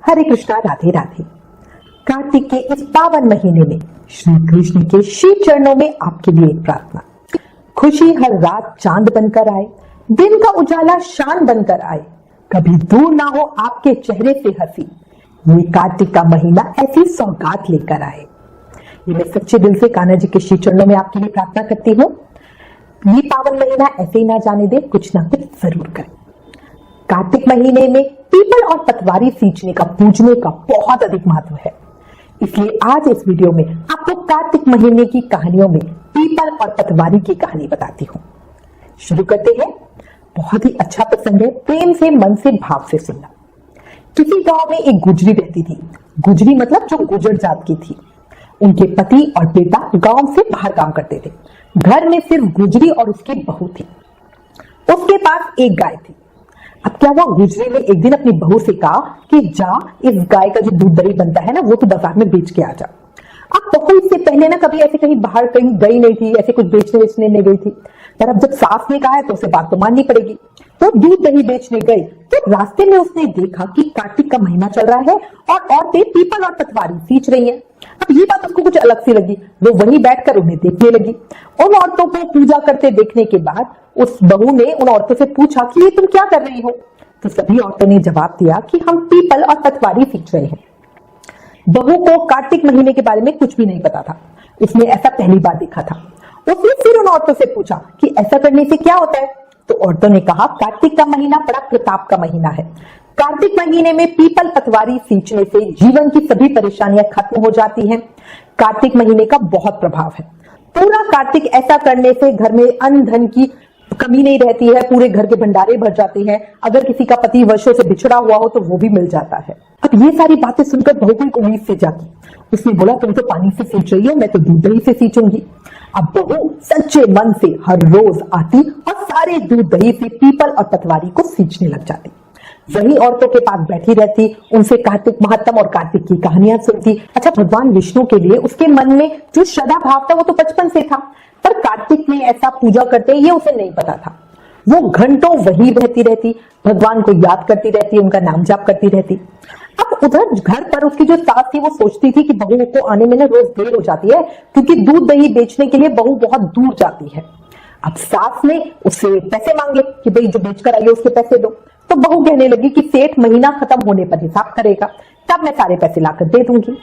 हरे कृष्णा, राधे राधे। कार्तिक के इस पावन महीने में श्री कृष्ण के श्री चरणों में आपके लिए एक प्रार्थना। खुशी हर रात चांद बनकर आए, दिन का उजाला शान बनकर आए, कभी दूर ना हो आपके चेहरे से हंसी, ये कार्तिक का महीना ऐसी सौगात लेकर आए। ये मैं सच्चे दिल से कान्हा जी के श्री चरणों में आपके लिए प्रार्थना करती हूँ। ये पावन महीना ऐसे ही ना जाने दे, कुछ ना कुछ जरूर करें। कार्तिक महीने में पीपल और पतवारी सींचने का, पूजने का बहुत अधिक महत्व है। इसलिए आज इस वीडियो में आपको कार्तिक महीने की कहानियों में पीपल और पतवारी की कहानी बताती हूँ। शुरू करते हैं। बहुत ही अच्छा प्रसंग है, प्रेम से, मन से, भाव से सुनना। किसी गांव में एक गुजरी रहती थी। गुजरी मतलब जो गुजर जात की थी। उनके पति और बेटा गांव से बाहर काम करते थे। घर में सिर्फ गुजरी और उसकी बहू थी। उसके पास एक गाय थी। अब क्या हुआ, गुजरी ने एक दिन अपनी बहू से कहा कि जा इस गाय का जो दूध दही बनता है ना, वो तो बाजार में बेच के आ जा। अब बहू इससे पहले ना कभी ऐसे कहीं बाहर कहीं गई नहीं थी, ऐसे कुछ बेचने नहीं गई थी। पर अब जब सास ने कहा है तो उसे बात तो माननी पड़ेगी। तो दूध दही बेचने गई तो रास्ते में उसने देखा कि कार्तिक का महीना चल रहा है और औरतें पीपल और पतवारी सींच रही हैं। अब ये बात उसको कुछ अलग सी लगी। वो वहीं बैठकर उन्हें देखने लगी। उन औरतों को पूजा करते देखने के बाद उस बहू ने उन औरतों से पूछा कि ये तुम क्या कर रही हो? तो सभी औरतों ने जवाब दिया कि हम पीपल और पतवारी सींच रहे हैं। बहू को कार्तिक महीने के बारे में कुछ भी नहीं पता था। उसने ऐसा पहली बार देखा था। उसने फिर उन औरतों से पूछा कि ऐसा करने से क्या होता है? तो औरतों ने कहा, कार्तिक का महीना बड़ा प्रताप का महीना है। कार्तिक महीने में पीपल पतवारी सींचने से जीवन की सभी परेशानियां खत्म हो जाती हैं। कार्तिक महीने का बहुत प्रभाव है। पूरा कार्तिक ऐसा करने से घर में अन्न धन की कमी नहीं रहती है, पूरे घर के भंडारे भर जाते हैं। अगर किसी का पति वर्षों से बिछड़ा हुआ हो तो वो भी मिल जाता है। अब ये सारी बातें सुनकर बहू को एक उम्मीद से जागी। उसने बोला, तुम तो पानी से सींच रही हो, मैं तो दूध दही से सींचूंगी। अब बहू सच्चे मन से हर रोज आती और सारे दूध दही से पीपल और पतवारी को सींचने लग जाती। वही औरतों के पास बैठी रहती, उनसे कार्तिक महात्म और कार्तिक की कहानियां सुनती। अच्छा, भगवान विष्णु के लिए उसके मन में जो श्रद्धा भाव था वो तो बचपन से था, पर कार्तिक में ऐसा पूजा करते ये उसे नहीं पता था। वो घंटों वही बहती रहती, भगवान को याद करती रहती, उनका नाम जाप करती रहती। अब उधर घर पर उसकी जो सास थी वो सोचती थी कि बहू को आने में ना रोज देर हो जाती है, क्योंकि दूध दही बेचने के लिए बहू बहुत दूर जाती है। अब सास ने उससे पैसे मांगे कि भाई जो बेचकर आई है उसके पैसे दो। तो बहू कहने लगी कि सेठ महीना खत्म होने पर हिसाब करेगा, तब मैं सारे पैसे लाकर दे दूंगी।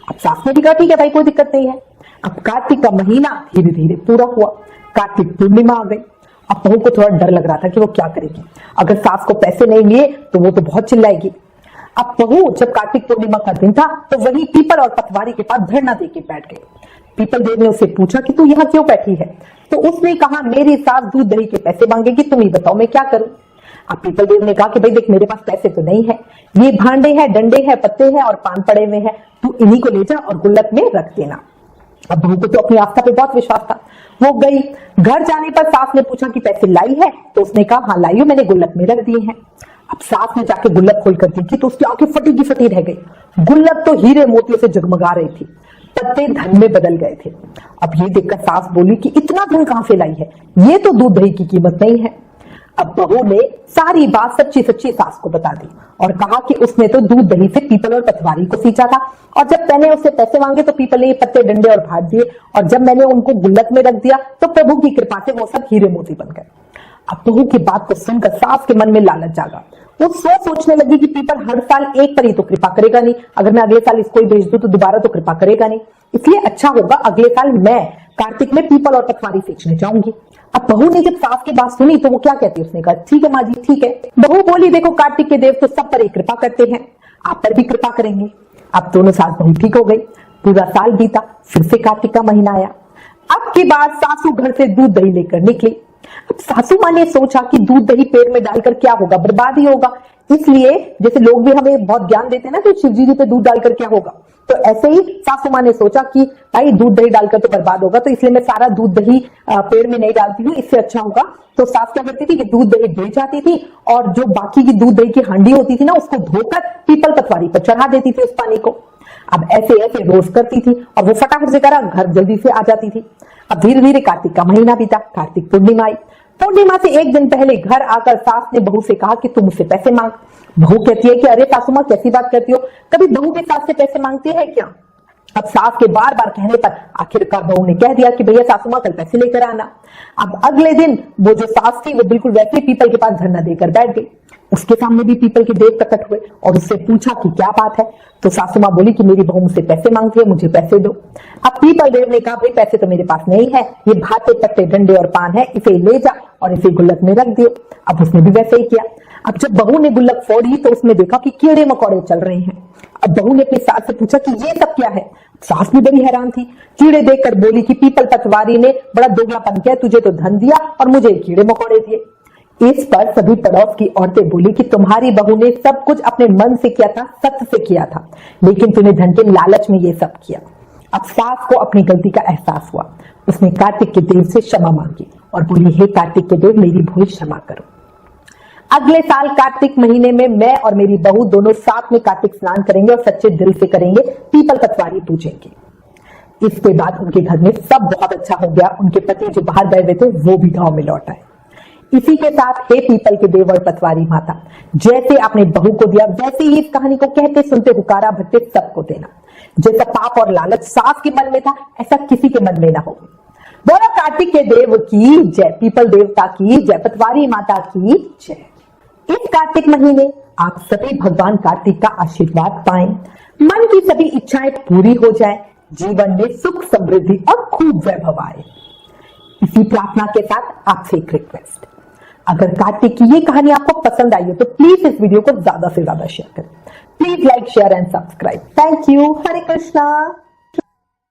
अब सास ने भी कहा, ठीक है भाई, कोई दिक्कत नहीं है। अब कार्तिक का महीना धीरे धीरे पूरा हुआ। कार्तिक पूर्णिमा आ गई। अब बहू को थोड़ा डर लग रहा था कि वो क्या करेगी। अगर सास को पैसे नहीं लिए तो वो तो बहुत चिल्लाएगी। अब बहू जब कार्तिक पूर्णिमा का दिन था तो वही पीपल और पतवारी के पास धरना देके बैठ गई। पीपल देव ने उससे पूछा कि तू यहाँ क्यों बैठी है? तो उसने कहा, मेरी सास दूध दही के पैसे मांगेगी, तुम ही बताओ मैं क्या करूं? अब पीपल देव ने कहा कि भाई देख, मेरे पास पैसे तो नहीं है, ये भांडे हैं, डंडे हैं, पत्ते हैं और पान पड़े हुए हैं, तू इन्हीं को ले जा और गुल्लक में रख देना। अब बहू को तो अपनी आस्था पे बहुत विश्वास था। वो गई। घर जाने पर सास ने पूछा कि पैसे लाई है? तो उसने कहा, हाँ लाई हूं, मैंने गुल्लक में रख दिए हैं। अब सास ने जाके गुल्लक खोल कर देखी तो उसकी आंखें फटी की फटी रह गई। गुल्लक तो हीरे मोतियों से जगमगा रही थी, पत्ते धन में बदल गए थे। अब ये देखकर सास बोली कि इतना धन कहां से लाई है, ये तो दूध दही की कीमत नहीं है। अब बहू ने सारी बात सच्ची सच्ची सास को बता दी और कहा कि उसने तो दूध दही से पीपल और पतवारी को सींचा था, और जब मैंने उससे पैसे मांगे तो पीपल ने ये पत्ते डंडे और भाट दिए, और जब मैंने उनको गुल्लक में रख दिया तो प्रभु की कृपा से वो सब हीरे मोती बन गए। अब बहू की बात को सुनकर सास के मन में लालच जागा। वो सोचने लगी कि पीपल हर साल एक पर ही तो कृपा करेगा नहीं, अगर मैं अगले साल इसको ही भेज दूं तो दोबारा तो कृपा करेगा नहीं, इसलिए अच्छा होगा अगले साल मैं कार्तिक में पीपल और पतवारी सींचने जाऊंगी। अब बहू ने जब सास की बात सुनी तो वो क्या कहती, उसने कहा, ठीक है माँ जी, ठीक है। बहू बोली, देखो कार्तिक के देव तो सब पर ही कृपा करते हैं, आप पर भी कृपा करेंगे। अब दोनों सास बहू ठीक हो गई। पूरा साल बीता, फिर से कार्तिक का महीना आया। अब की बार सासू घर से दूध दही लेकर निकली। अब सासू माँ ने सोचा कि दूध दही पेड़ में डालकर क्या होगा, बर्बाद ही होगा। इसलिए जैसे लोग भी हमें बहुत ज्ञान देते हैं ना कि शिवजी जी पे दूध डालकर क्या होगा, तो ऐसे ही सासू माँ ने सोचा कि भाई दूध दही डालकर तो बर्बाद होगा, तो इसलिए मैं सारा दूध दही पेड़ में नहीं डालती हूँ, इससे अच्छा होगा। तो सास क्या करती थी कि दूध दही दे जाती थी और जो बाकी की दूध दही की हांडी होती थी ना, उसको धोकर पीपल पतवारी पर चढ़ा देती थी उस पानी को। अब ऐसे ऐसे रोज करती थी और वो फटाफट से करा, घर जल्दी से आ जाती थी। अब धीरे धीरे कार्तिक का महीना बीता। कार्तिक पूर्णिमा आई। पूर्णिमा से एक दिन पहले घर आकर सास ने बहू से कहा कि तुम मुझसे पैसे मांग। बहू कहती है कि अरे सासू माँ कैसी बात करती हो, कभी बहू के सास से पैसे मांगती है क्या। अब सास के बार बार कहने पर आखिरकार बहू ने कह दिया कि भैया सासू माँ कल पैसे लेकर आना। अब अगले दिन वो जो सास थी वो बिल्कुल वैसे ही पीपल के पास धरना देकर बैठ गई। उसके सामने भी पीपल के देव प्रकट हुए और उससे पूछा कि क्या बात है। तो सासू माँ बोली कि मेरी बहू मुझसे पैसे मांगती है, मुझे पैसे दो। अब पीपल देव ने कहा भाई पैसे तो मेरे पास नहीं है, ये भाते पत्ते डंडे और पान है, इसे ले जा और इसे गुल्लक में रख दियो। अब उसने भी वैसे ही किया। अब जब बहू ने गुल्लक फोड़ी तो उसने देखा कि कीड़े मकोड़े चल रहे हैं। अब बहू ने अपनी सास से पूछा कि ये सब क्या है। सास भी बड़ी हैरान थी, कीड़े देखकर बोली कि पीपल पटवारी ने बड़ा दोगलापन किया, तुझे तो धन दिया और मुझे कीड़े मकोड़े दिए। इस पर सभी पड़ोस की औरतें बोली कि तुम्हारी बहू ने सब कुछ अपने मन से किया था, सत्य से किया था, लेकिन तूने धन के लालच में ये सब किया। अब सास को अपनी गलती का एहसास हुआ। उसने कार्तिक के देव से क्षमा मांगी और बोली हे कार्तिक के देव मेरी भूल क्षमा करो। अगले साल कार्तिक महीने में मैं और मेरी बहू दोनों साथ में कार्तिक स्नान करेंगे और सच्चे दिल से करेंगे, पीपल पटवारी पूजेंगे। इसके बाद उनके घर में सब बहुत अच्छा हो गया। उनके पति जो बाहर गए हुए थे वो भी गांव में लौट आए। इसी के साथ हे पीपल के देव और पटवारी माता, जैसे आपने बहू को दिया वैसे ही इस कहानी को कहते सुनते हुकारा भरते सबको देना। जैसा पाप और लालच सास के मन में था ऐसा किसी के मन में ना हो। बोलो कार्तिक के देव की जय, पीपल देवता की जय, पटवारी माता की जय। इस कार्तिक महीने आप सभी भगवान कार्तिक का आशीर्वाद पाएं, मन की सभी इच्छाएं पूरी हो जाएं, जीवन में सुख समृद्धि और खूब वैभव आए। इसी प्रार्थना के साथ आपसे एक रिक्वेस्ट, अगर कार्तिक की ये कहानी आपको पसंद आई हो तो प्लीज इस वीडियो को ज्यादा से ज्यादा शेयर करें। Please like share and subscribe. Thank you. Hare Krishna.